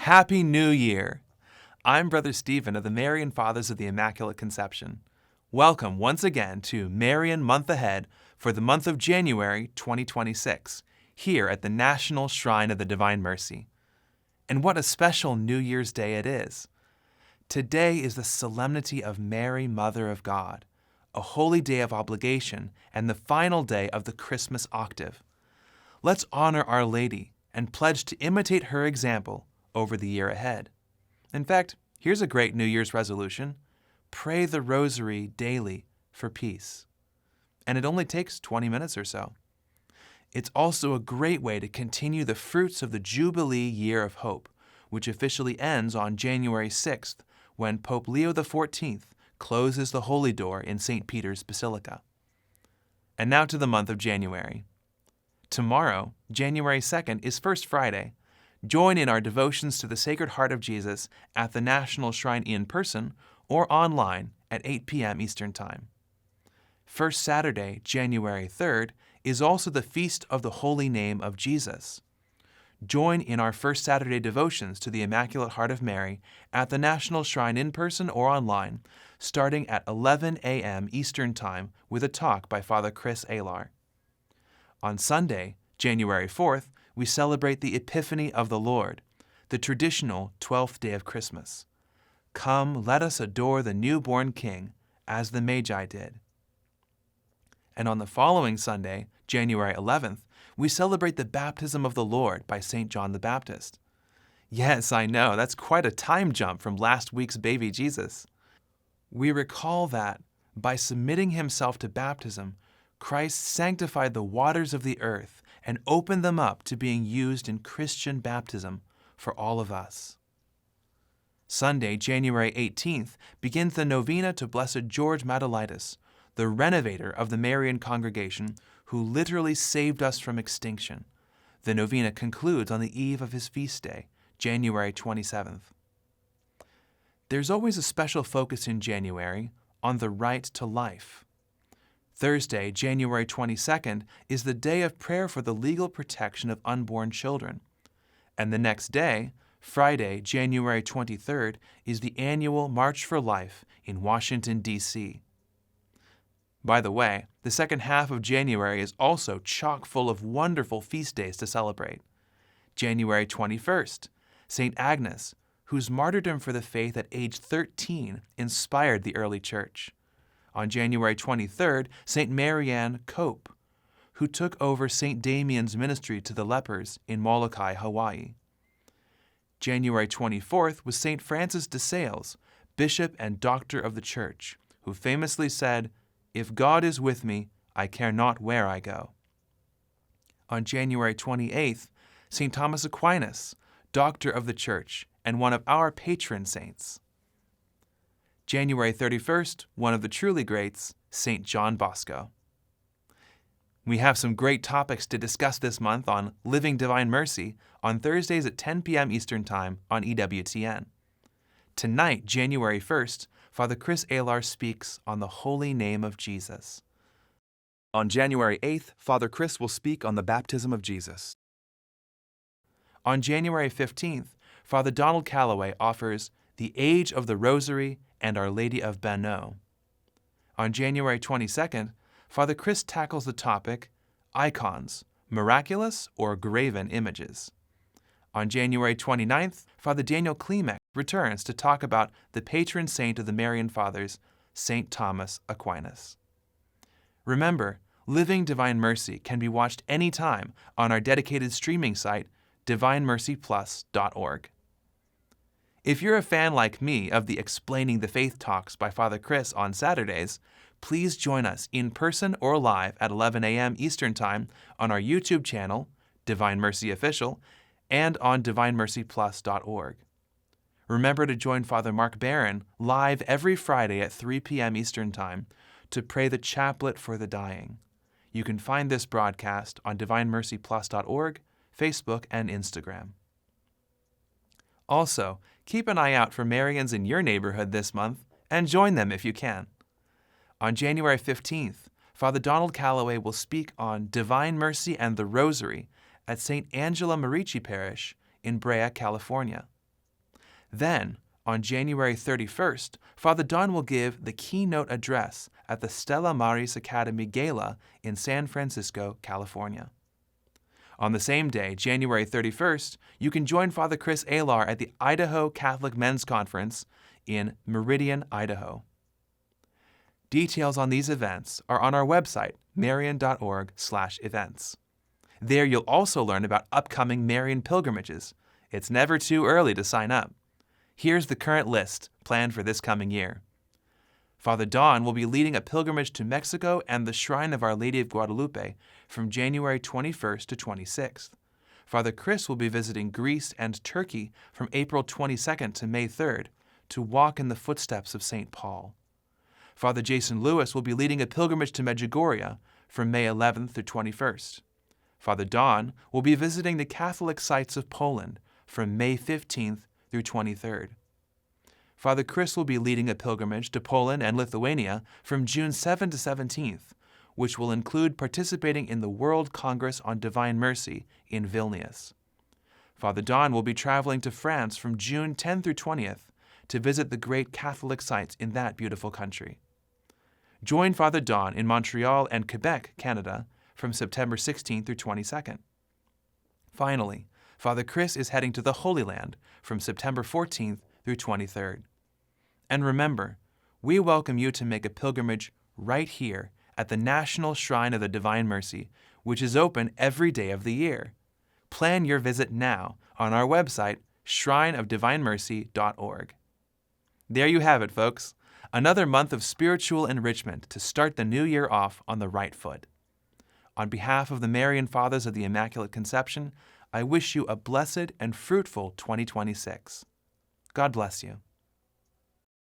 Happy New Year! I'm Brother Stephen of the Marian Fathers of the Immaculate Conception. Welcome once again to Marian Month Ahead for the month of January 2026, here at the National Shrine of the Divine Mercy. And what a special New Year's Day it is. Today is the solemnity of Mary, Mother of God, a holy day of obligation and the final day of the Christmas octave. Let's honor Our Lady and pledge to imitate her example over the year ahead. In fact, here's a great New Year's resolution. Pray the Rosary daily for peace. And it only takes 20 minutes or so. It's also a great way to continue the fruits of the Jubilee Year of Hope, which officially ends on January 6th, when Pope Leo XIV closes the Holy Door in St. Peter's Basilica. And now to the month of January. Tomorrow, January 2nd, is First Friday. Join in our devotions to the Sacred Heart of Jesus at the National Shrine in person or online at 8 p.m. Eastern Time. First Saturday, January 3rd, is also the Feast of the Holy Name of Jesus. Join in our First Saturday devotions to the Immaculate Heart of Mary at the National Shrine in person or online, starting at 11 a.m. Eastern Time with a talk by Father Chris Alar. On Sunday, January 4th, we celebrate the Epiphany of the Lord, the traditional 12th day of Christmas. Come, let us adore the newborn King, as the Magi did. And on the following Sunday, January 11th, we celebrate the baptism of the Lord by St. John the Baptist. Yes, I know, that's quite a time jump from last week's baby Jesus. We recall that, by submitting himself to baptism, Christ sanctified the waters of the earth and opened them up to being used in Christian baptism for all of us. Sunday, January 18th, begins the novena to Blessed George Matulaitis, the renovator of the Marian congregation who literally saved us from extinction. The novena concludes on the eve of his feast day, January 27th. There's always a special focus in January on the right to life. Thursday, January 22nd, is the day of prayer for the legal protection of unborn children. And the next day, Friday, January 23rd, is the annual March for Life in Washington, D.C. By the way, the second half of January is also chock full of wonderful feast days to celebrate. January 21st, St. Agnes, whose martyrdom for the faith at age 13 inspired the early church. On January 23rd, St. Marian Cope, who took over St. Damian's ministry to the lepers in Molokai, Hawaii. January 24th was St. Francis de Sales, bishop and doctor of the Church, who famously said, "If God is with me, I care not where I go." On January 28th, St. Thomas Aquinas, doctor of the Church and one of our patron saints. January 31st, one of the truly greats, St. John Bosco. We have some great topics to discuss this month on Living Divine Mercy on Thursdays at 10 p.m. Eastern Time on EWTN. Tonight, January 1st, Father Chris Alar speaks on the Holy Name of Jesus. On January 8th, Father Chris will speak on the baptism of Jesus. On January 15th, Father Donald Calloway offers The Age of the Rosary and Our Lady of Banneux. On January 22nd, Father Chris tackles the topic, Icons, Miraculous or Graven Images. On January 29th, Father Daniel Klimek returns to talk about the patron saint of the Marian Fathers, St. Thomas Aquinas. Remember, Living Divine Mercy can be watched anytime on our dedicated streaming site, divinemercyplus.org. If you're a fan like me of the Explaining the Faith talks by Father Chris on Saturdays, please join us in person or live at 11 a.m. Eastern Time on our YouTube channel, Divine Mercy Official, and on divinemercyplus.org. Remember to join Father Mark Barron live every Friday at 3 p.m. Eastern Time to pray the Chaplet for the Dying. You can find this broadcast on divinemercyplus.org, Facebook, and Instagram. Also, keep an eye out for Marians in your neighborhood this month and join them if you can. On January 15th, Father Donald Calloway will speak on Divine Mercy and the Rosary at St. Angela Merici Parish in Brea, California. Then, on January 31st, Father Don will give the keynote address at the Stella Maris Academy Gala in San Francisco, California. On the same day, January 31st, you can join Father Chris Alar at the Idaho Catholic Men's Conference in Meridian, Idaho. Details on these events are on our website, marian.org/events. There you'll also learn about upcoming Marian pilgrimages. It's never too early to sign up. Here's the current list planned for this coming year. Father Don will be leading a pilgrimage to Mexico and the Shrine of Our Lady of Guadalupe from January 21st to 26th. Father Chris will be visiting Greece and Turkey from April 22nd to May 3rd to walk in the footsteps of St. Paul. Father Jason Lewis will be leading a pilgrimage to Medjugorje from May 11th through 21st. Father Don will be visiting the Catholic sites of Poland from May 15th through 23rd. Father Chris will be leading a pilgrimage to Poland and Lithuania from June 7th to 17th, which will include participating in the World Congress on Divine Mercy in Vilnius. Father Don will be traveling to France from June 10th through 20th to visit the great Catholic sites in that beautiful country. Join Father Don in Montreal and Quebec, Canada, from September 16th through 22nd. Finally, Father Chris is heading to the Holy Land from September 14th through 23rd. And remember, we welcome you to make a pilgrimage right here at the National Shrine of the Divine Mercy, which is open every day of the year. Plan your visit now on our website, shrineofdivinemercy.org. There you have it, folks. Another month of spiritual enrichment to start the new year off on the right foot. On behalf of the Marian Fathers of the Immaculate Conception, I wish you a blessed and fruitful 2026. God bless you.